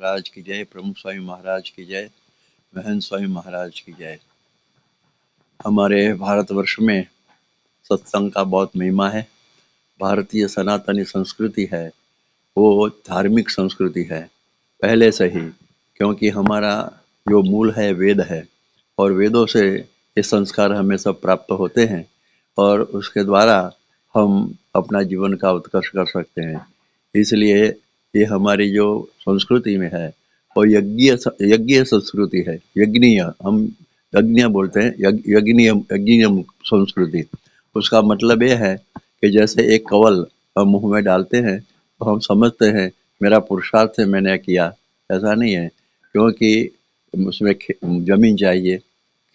महाराज की जय, प्रमुख स्वामी महाराज की जय, महंत स्वामी महाराज की जय। हमारे भारतवर्ष में सत्संग का बहुत महिमा है। भारतीय सनातनी संस्कृति है वो धार्मिक संस्कृति है पहले से ही, क्योंकि हमारा जो मूल है वेद है और वेदों से ये संस्कार हमें सब प्राप्त होते हैं और उसके द्वारा हम अपना जीवन का उत्कर्ष कर सकते हैं। इसलिए ये हमारी जो संस्कृति में है वो यज्ञीय यज्ञीय संस्कृति है। यज्ञीय हम यज्ञ बोलते हैं, यज्ञीय यज्ञीय संस्कृति। उसका मतलब ये है कि जैसे एक कवल हम मुंह में डालते हैं तो हम समझते हैं मेरा पुरुषार्थ से मैंने किया, ऐसा नहीं है, क्योंकि उसमें जमीन चाहिए,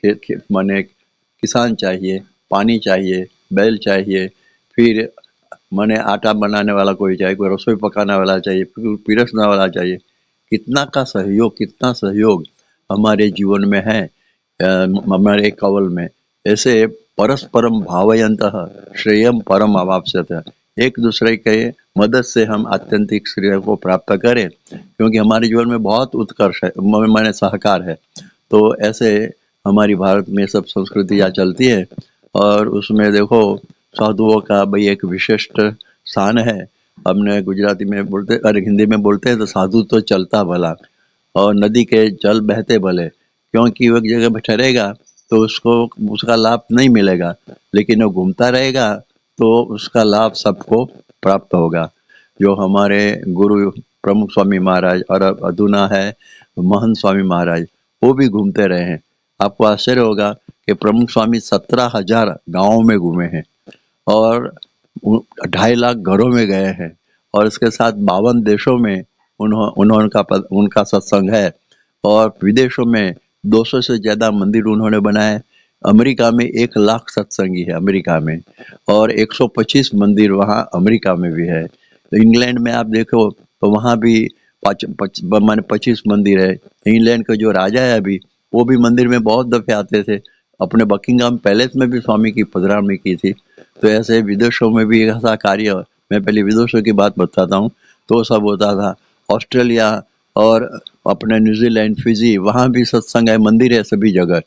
खेत माने किसान चाहिए, पानी चाहिए, बैल चाहिए, फिर माने आटा बनाने वाला कोई चाहिए, कोई रसोई पकाने वाला चाहिए, फिर पिरसने वाला चाहिए। कितना सहयोग हमारे जीवन में है, हमारे कवल में। ऐसे परस्परम भावयन्तः श्रेयम परम अवाप्स्यते, एक दूसरे के मदद से हम आत्यंतिक श्रेय को प्राप्त करें, क्योंकि हमारे जीवन में बहुत उत्कर्ष है, माने सहकार है। तो ऐसे हमारी भारत में सब संस्कृतियाँ चलती है और उसमें देखो साधुओं का भाई एक विशिष्ट स्थान है। हमने गुजराती में बोलते और हिंदी में बोलते हैं तो साधु तो चलता भला और नदी के जल बहते भले, क्योंकि वो एक जगह पे ठहरेगा तो उसको उसका लाभ नहीं मिलेगा, लेकिन वो घूमता रहेगा तो उसका लाभ सबको प्राप्त होगा। जो हमारे गुरु प्रमुख स्वामी महाराज और अधुना है महंत स्वामी महाराज, वो भी घूमते रहे हैं। आपको आश्चर्य होगा कि प्रमुख स्वामी 17,000 गाँवों में घूमे हैं और 2.5 लाख घरों में गए हैं और इसके साथ 52 देशों में उनका सत्संग है और विदेशों में 200 से ज़्यादा मंदिर उन्होंने बनाए। अमेरिका में 1 लाख सत्संगी है अमेरिका में, और 125 मंदिर वहाँ अमेरिका में भी है। तो इंग्लैंड में आप देखो तो वहाँ भी माने 25 मंदिर है। इंग्लैंड के जो राजा है अभी, वो भी मंदिर में बहुत दफे आते थे। अपने बकिंगहाम पैलेस में भी स्वामी की पधरावनी की थी। तो ऐसे विदेशों में भी ऐसा कार्य, मैं पहले विदेशों की बात बताता हूँ, तो सब होता था। ऑस्ट्रेलिया और अपने न्यूजीलैंड, फिजी, वहाँ भी सत्संग है, मंदिर है सभी जगह,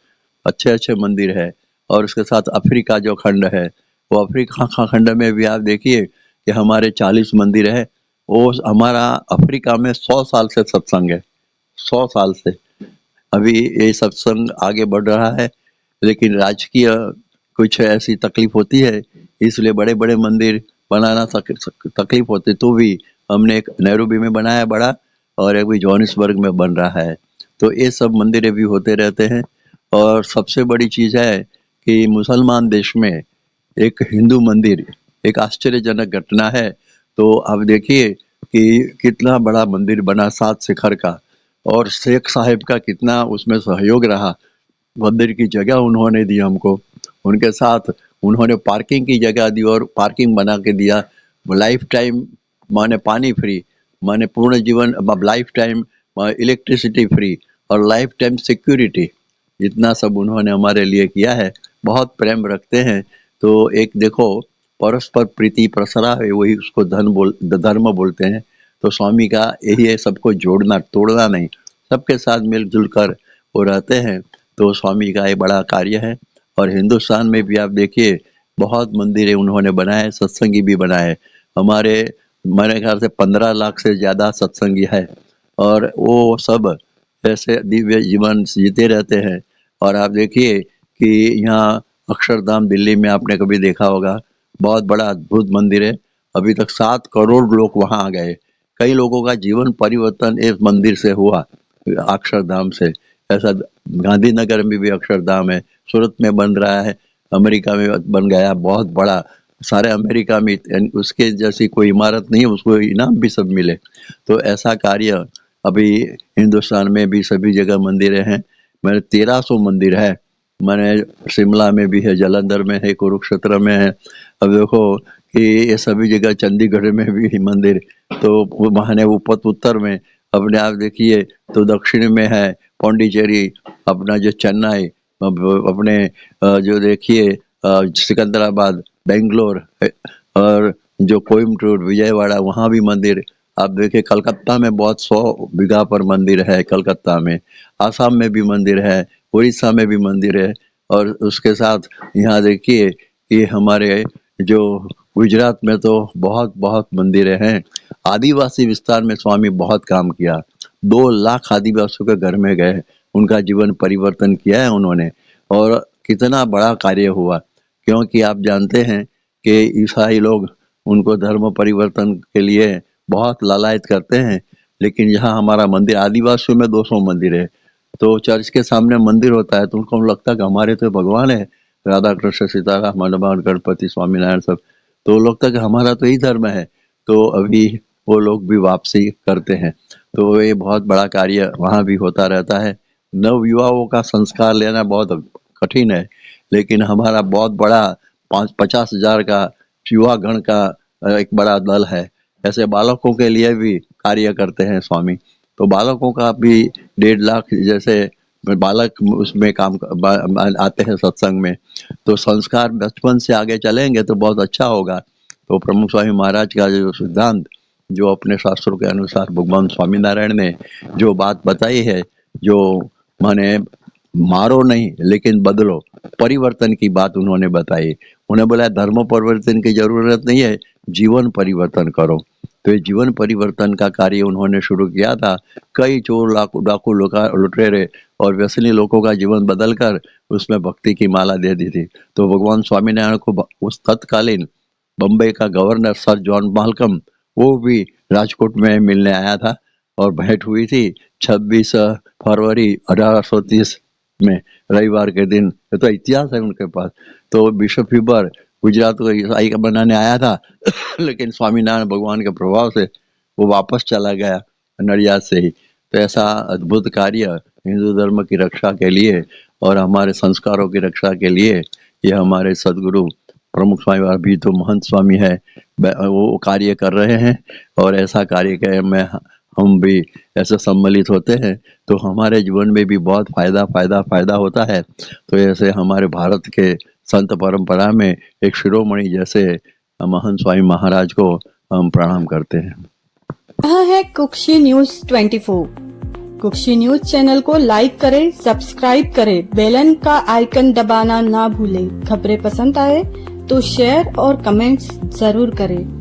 अच्छे अच्छे मंदिर है। और उसके साथ अफ्रीका जो खंड है, वो अफ्रीका खंड में भी आप देखिए कि हमारे 40 मंदिर है। वो हमारा अफ्रीका में 100 साल से सत्संग है, 100 साल से। अभी ये सत्संग आगे बढ़ रहा है, लेकिन राजकीय कुछ ऐसी तकलीफ होती है, इसलिए बड़े बड़े मंदिर बनाना तकलीफ होती, तो भी हमने एक नैरोबी में बनाया बड़ा, और एक भी जोहानिसबर्ग में बन रहा है। तो ये सब मंदिरें भी होते रहते हैं। और सबसे बड़ी चीज़ है कि मुसलमान देश में एक हिंदू मंदिर, एक आश्चर्यजनक घटना है। तो आप देखिए कि कितना बड़ा मंदिर बना 7 शिखर का, और शेख साहिब का कितना उसमें सहयोग रहा। मंदिर की जगह उन्होंने दी हमको, उनके साथ उन्होंने पार्किंग की जगह दी और पार्किंग बना के दिया। लाइफ टाइम माने पानी फ्री, माने पूर्ण जीवन, लाइफ टाइम इलेक्ट्रिसिटी फ्री और लाइफ टाइम सिक्योरिटी, इतना सब उन्होंने हमारे लिए किया है। बहुत प्रेम रखते हैं। तो एक देखो परस्पर प्रीति प्रसरा है, वही उसको धर्म बोलते हैं। तो स्वामी का यही है, सबको जोड़ना, तोड़ना नहीं, सबके साथ मिलजुल कर वो रहते हैं। तो स्वामी का ये बड़ा कार्य है। और हिंदुस्तान में भी आप देखिए बहुत मंदिरें उन्होंने बनाए, सत्संगी भी बनाए। हमारे मेरे ख्याल से 15 लाख से ज़्यादा सत्संगी है, और वो सब ऐसे दिव्य जीवन जीते रहते हैं। और आप देखिए कि यहाँ अक्षरधाम दिल्ली में आपने कभी देखा होगा, बहुत बड़ा अद्भुत मंदिर है। अभी तक 7 करोड़ लोग वहाँ आ गए। कई लोगों का जीवन परिवर्तन इस मंदिर से हुआ, अक्षरधाम से। ऐसा गांधीनगर में भी अक्षरधाम है, सूरत में बन रहा है, अमेरिका में बन गया बहुत बड़ा। सारे अमेरिका में उसके जैसी कोई इमारत नहीं है, उसको इनाम भी सब मिले। तो ऐसा कार्य अभी हिंदुस्तान में भी सभी जगह मंदिरें हैं। मैंने 1300 मंदिर है। मैंने शिमला में भी है, जालंधर में है, कुरुक्षेत्र में है। अब देखो कि ये सभी जगह, चंडीगढ़ में भी मंदिर, तो वहाँ ने उत्तर में अपने आप देखिए तो दक्षिण में है पौंडीचेरी, अपना जो चेन्नई, अपने जो देखिए सिकंदराबाद, बेंगलोर, और जो कोयम्बटूर, विजयवाड़ा, वहाँ भी मंदिर। आप देखिए कलकत्ता में बहुत 100 बीघा पर मंदिर है कलकत्ता में, आसाम में भी मंदिर है, उड़ीसा में भी मंदिर है, और उसके साथ यहाँ देखिए कि हमारे जो गुजरात में तो बहुत बहुत मंदिरें हैं। आदिवासी विस्तार में स्वामी बहुत काम किया, 2 लाख आदिवासियों के घर में गए, उनका जीवन परिवर्तन किया है उन्होंने, और कितना बड़ा कार्य हुआ। क्योंकि आप जानते हैं कि ईसाई लोग उनको धर्म परिवर्तन के लिए बहुत लालायत करते हैं, लेकिन यहाँ हमारा मंदिर, आदिवासियों में 200 मंदिर है, तो चर्च के सामने मंदिर होता है तो उनको लगता है कि हमारे तो भगवान है, राधा कृष्ण सीताराम हनुमान गणपति स्वामीनारायण सब, तो लगता है कि हमारा तो यही धर्म है। तो अभी वो लोग भी वापसी करते हैं, तो ये बहुत बड़ा कार्य वहाँ भी होता रहता है। नव युवाओं का संस्कार लेना बहुत कठिन है, लेकिन हमारा बहुत बड़ा 50,000 का युवा गण का एक बड़ा दल है। ऐसे बालकों के लिए भी कार्य करते हैं स्वामी, तो बालकों का भी 1.5 लाख जैसे बालक उसमें आते हैं सत्संग में, तो संस्कार बचपन से आगे चलेंगे तो बहुत अच्छा होगा। तो प्रमुख स्वामी महाराज का जो सिद्धांत, जो अपने शास्त्रों के अनुसार भगवान स्वामीनारायण ने जो बात बताई है, जो माने मारो नहीं लेकिन बदलो, परिवर्तन की बात उन्होंने बताई। उन्हें बोला धर्म परिवर्तन की जरूरत नहीं है, जीवन परिवर्तन करो। तो ये जीवन परिवर्तन का कार्य उन्होंने शुरू किया था। कई चोर डाकू लुटेरे और व्यसनी लोगों का जीवन बदलकर उसमें भक्ति की माला दे दी थी। तो भगवान स्वामीनारायण को उस तत्कालीन बम्बई का गवर्नर सर जॉन माल्कम, वो भी राजकोट में मिलने आया था और भेंट हुई थी 26 फरवरी 1830 में, रविवार के दिन। ये तो इतिहास है उनके पास। तो बिशप हीबर गुजरात को ईसाई का बनाने आया था लेकिन स्वामीनारायण भगवान के प्रभाव से वो वापस चला गया नडियाद से ही। तो ऐसा अद्भुत कार्य हिंदू धर्म की रक्षा के लिए और हमारे संस्कारों की रक्षा के लिए ये हमारे सदगुरु प्रमुख स्वामी, अभी तो महंत स्वामी है, वो कार्य कर रहे हैं। और ऐसा कार्य के में हम भी ऐसे सम्मिलित होते हैं तो हमारे जीवन में भी बहुत फायदा होता है। तो ऐसे हमारे भारत के संत परंपरा में एक शिरोमणि जैसे महंत स्वामी महाराज को हम प्रणाम करते हैं। यह है Kukshi news 24। Kukshi news channel को लाइक करें, सब्सक्राइब करें, बेलन का आइकन दबाना ना भूलें। खबरें पसंद आए तो शेयर और कमेंट्स जरूर करें।